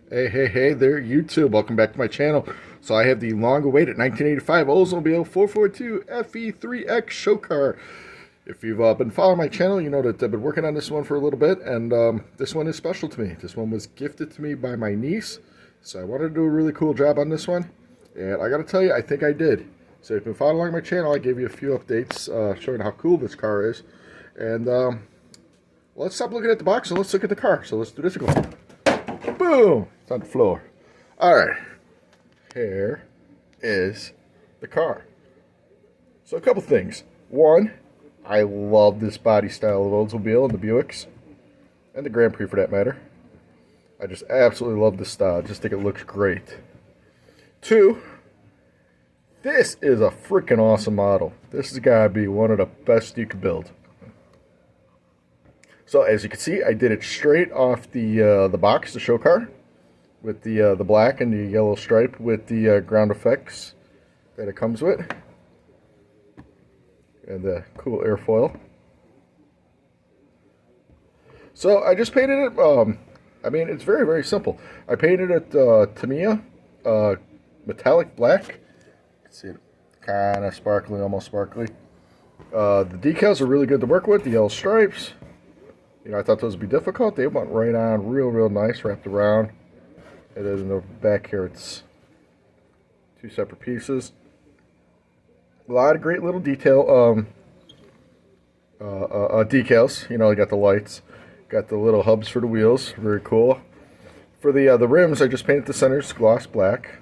Hey there, YouTube. Welcome back to my channel. So I have the long-awaited 1985 Oldsmobile 442 FE3-X show car. If you've been following my channel, you know that I've been working on this one for a little bit, and this one is special to me. This one was gifted to me by my niece, so I wanted to do a really cool job on this one, and I gotta tell you, I think I did. So if you've been following along my channel, I gave you a few updates showing how cool this car is, and well, let's stop looking at the box and let's look at the car. So let's do this again. Boom! It's on the floor. Alright. Here is the car. So a couple things. One, I love this body style of Oldsmobile and the Buicks. And the Grand Prix for that matter. I just absolutely love this style. I just think it looks great. Two, this is a freaking awesome model. This has got to be one of the best you could build. So as you can see, I did it straight off the box, the show car, with the black and the yellow stripe with the ground effects that it comes with, and the cool airfoil. So I just painted it. I mean, it's very simple. I painted it Tamiya metallic black. You can see it kind of sparkly, almost sparkly. The decals are really good to work with. The yellow stripes. You know, I thought those would be difficult. They went right on, real nice, wrapped around. And then in the back here, it's two separate pieces. A lot of great little detail decals. You know, I got the lights, got the little hubs for the wheels. Very cool. For the rims, I just painted the centers gloss black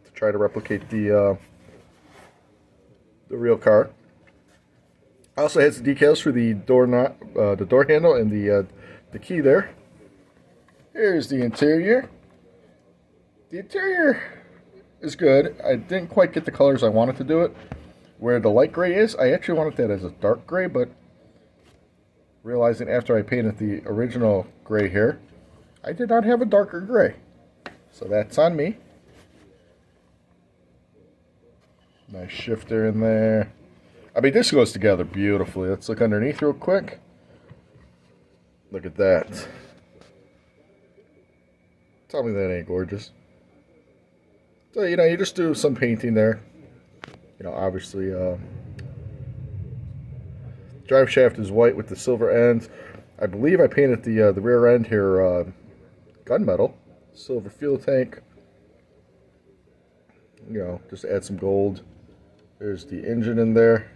to try to replicate the real car. Also has the decals for the door the door handle and the key there. Here's the interior. The interior is good. I didn't quite get the colors I wanted to do it. Where the light gray is, I actually wanted that as a dark gray, but realizing after I painted the original gray here, I did not have a darker gray. So that's on me. Nice shifter in there. I mean, this goes together beautifully. Let's look underneath real quick. Look at that. Tell me that ain't gorgeous. So, you know, you just do some painting there. You know, obviously, drive shaft is white with the silver ends. I believe I painted the rear end here gunmetal. Silver fuel tank. You know, just add some gold. There's the engine in there.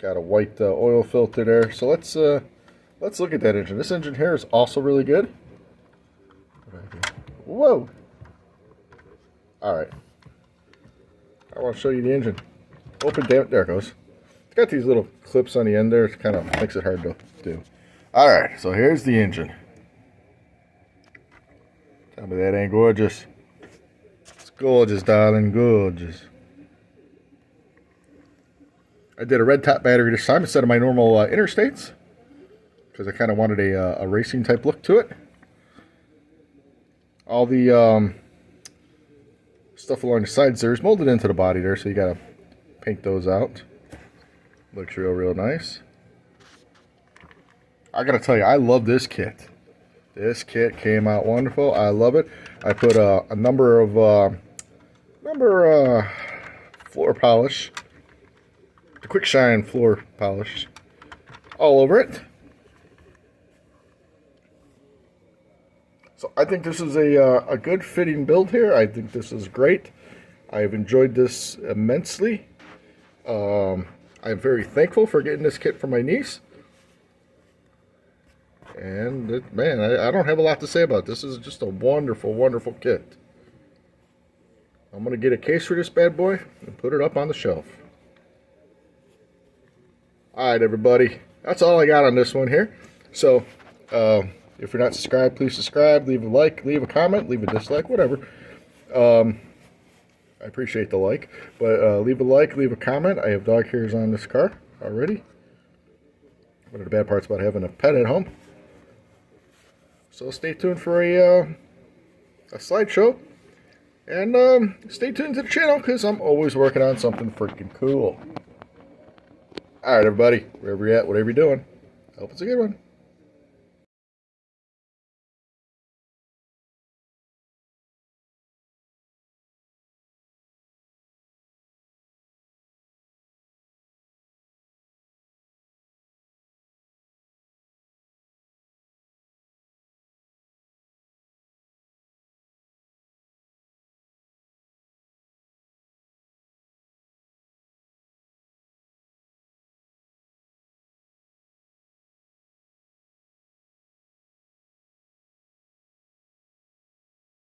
Got a white oil filter there. So let's look at that engine. This engine here is also really good. Whoa! Alright. I want to show you the engine. Open, damn it, there it goes. It's got these little clips on the end there. It kind of makes it hard to do. Alright, so here's the engine. Tell me that ain't gorgeous. It's gorgeous, darling, gorgeous. I did a red top battery this time instead of my normal interstates, because I kind of wanted a racing type look to it. All the stuff along the sides there is molded into the body there, so you gotta paint those out. Looks real nice. I gotta tell you, I love this kit. This kit came out wonderful. I love it. I put a number of floor polish. The quick shine floor polish all over it. So I think this is a good fitting build here. I think this is great. I have enjoyed this immensely. I'm very thankful for getting this kit from my niece. And man, I don't have a lot to say about this. This is just a wonderful kit. I'm going to get a case for this bad boy and put it up on the shelf. Alright, everybody, that's all I got on this one here. So, if you're not subscribed, please subscribe, leave a like, leave a comment, leave a dislike, whatever. I appreciate the like, but leave a like, leave a comment. I have dog hairs on this car already. One of the bad parts about having a pet at home. So stay tuned for a slideshow. And stay tuned to the channel, because I'm always working on something freaking cool. Alright, everybody, wherever you're at, whatever you're doing, I hope it's a good one.